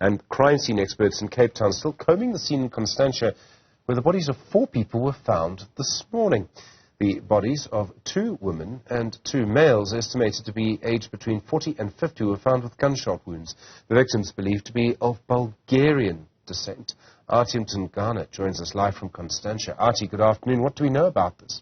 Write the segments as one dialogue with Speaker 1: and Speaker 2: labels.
Speaker 1: and crime scene experts in Cape Town still combing the scene in Constantia, where the bodies of 4 people were found this morning. The bodies of 2 women and 2 males, estimated to be aged between 40 and 50, were found with gunshot wounds. The victims believed to be of Bulgarian descent. Athi Mtongana joins us live from Constantia. Athi, good afternoon. What do we know about this?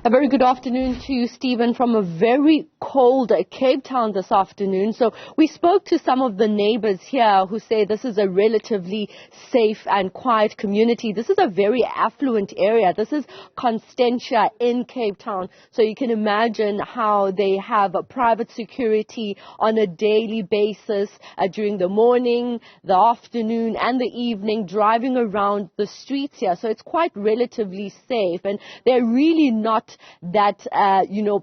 Speaker 2: A very good afternoon to you, Stephen, from a very cold Cape Town this afternoon. So we spoke to some of the neighbors here who say this is a relatively safe and quiet community. This is a very affluent area. This is Constantia in Cape Town. So you can imagine how they have private security on a daily basis during the morning, the afternoon and the evening, driving around the streets here. So it's quite relatively safe, and they're really not that,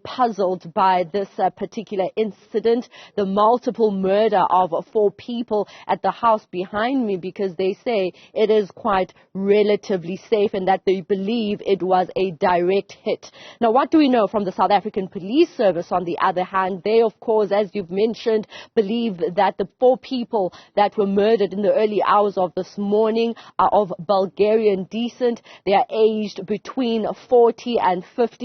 Speaker 2: puzzled by this particular incident, the multiple murder of 4 people at the house behind me, because they say it is quite relatively safe and that they believe it was a direct hit. Now, what do we know from the South African Police Service? On the other hand, they, of course, as you've mentioned, believe that the 4 people that were murdered in the early hours of this morning are of Bulgarian descent. They are aged between 40 and 50.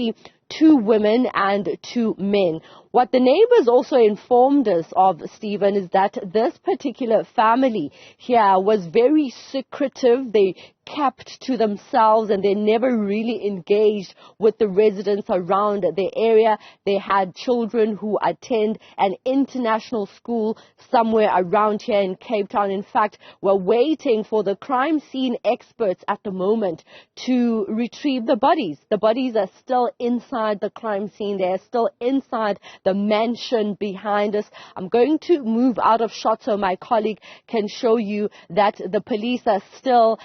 Speaker 2: 2 women and 2 men. What the neighbors also informed us of, Stephen, is that this particular family here was very secretive. They kept to themselves and they never really engaged with the residents around the area. They had children who attend an international school somewhere around here in Cape Town. In fact, we're waiting for the crime scene experts at the moment to retrieve the bodies. The bodies are still inside the crime scene. They're still inside the mansion behind us. I'm going to move out of shot so my colleague can show you that the police are still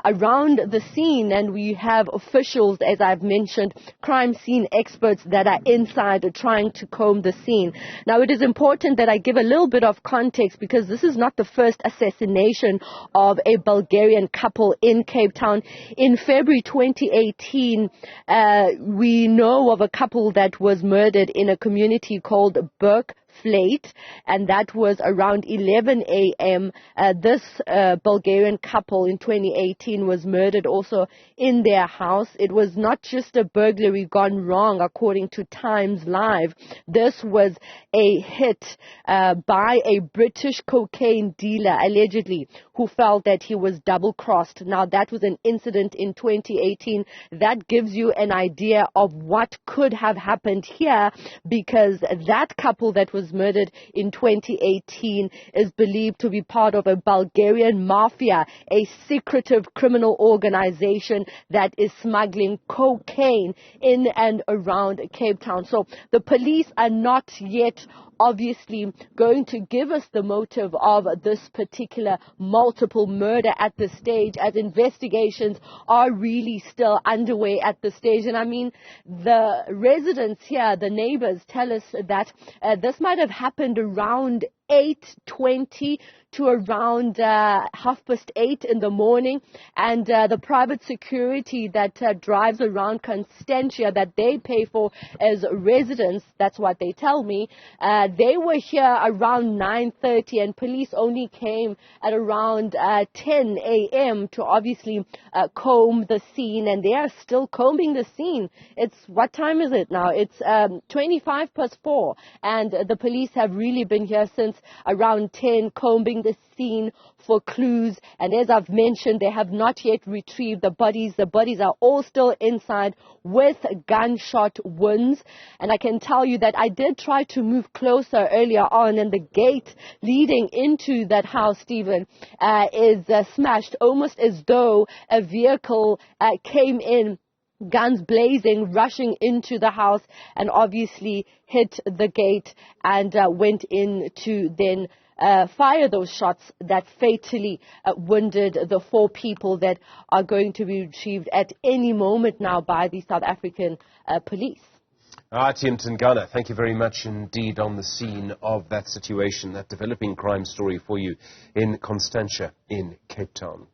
Speaker 2: around the scene, and we have officials, as I've mentioned, crime scene experts that are inside trying to comb the scene. Now, it is important that I give a little bit of context, because this is not the first assassination of a Bulgarian couple in Cape Town. In February 2018, we know of a couple that was murdered in a community called Flate, and that was around 11 a.m. This Bulgarian couple in 2018 was murdered also in their house. It was not just a burglary gone wrong, according to Times Live. This was a hit by a British cocaine dealer, allegedly, who felt that he was double-crossed. Now, that was an incident in 2018. That gives you an idea of what could have happened here, because that couple that was murdered in 2018 is believed to be part of a Bulgarian mafia, a secretive criminal organization that is smuggling cocaine in and around Cape Town. So the police are not yet obviously going to give us the motive of this particular multiple murder at this stage, as investigations are really still underway at this stage. And I mean, the residents here, the neighbors, tell us that this might have happened around 8:20 to around 8:30 in the morning, and the private security that drives around Constantia that they pay for as residents, that's what they tell me, they were here around 9:30, and police only came at around 10 a.m. to obviously comb the scene, and they are still combing the scene. It's, what time is it now? It's 4:25, and the police have really been here since around 10, combing the scene for clues. And as I've mentioned, they have not yet retrieved the bodies. The bodies are all still inside with gunshot wounds. And I can tell you that I did try to move closer earlier on, and the gate leading into that house, Stephen, is smashed, almost as though a vehicle came in, guns blazing, rushing into the house, and obviously hit the gate and went in to then fire those shots that fatally wounded the 4 people that are going to be retrieved at any moment now by the South African police.
Speaker 1: Athi Mtongana, thank you very much indeed on the scene of that situation, that developing crime story for you in Constantia in Cape Town.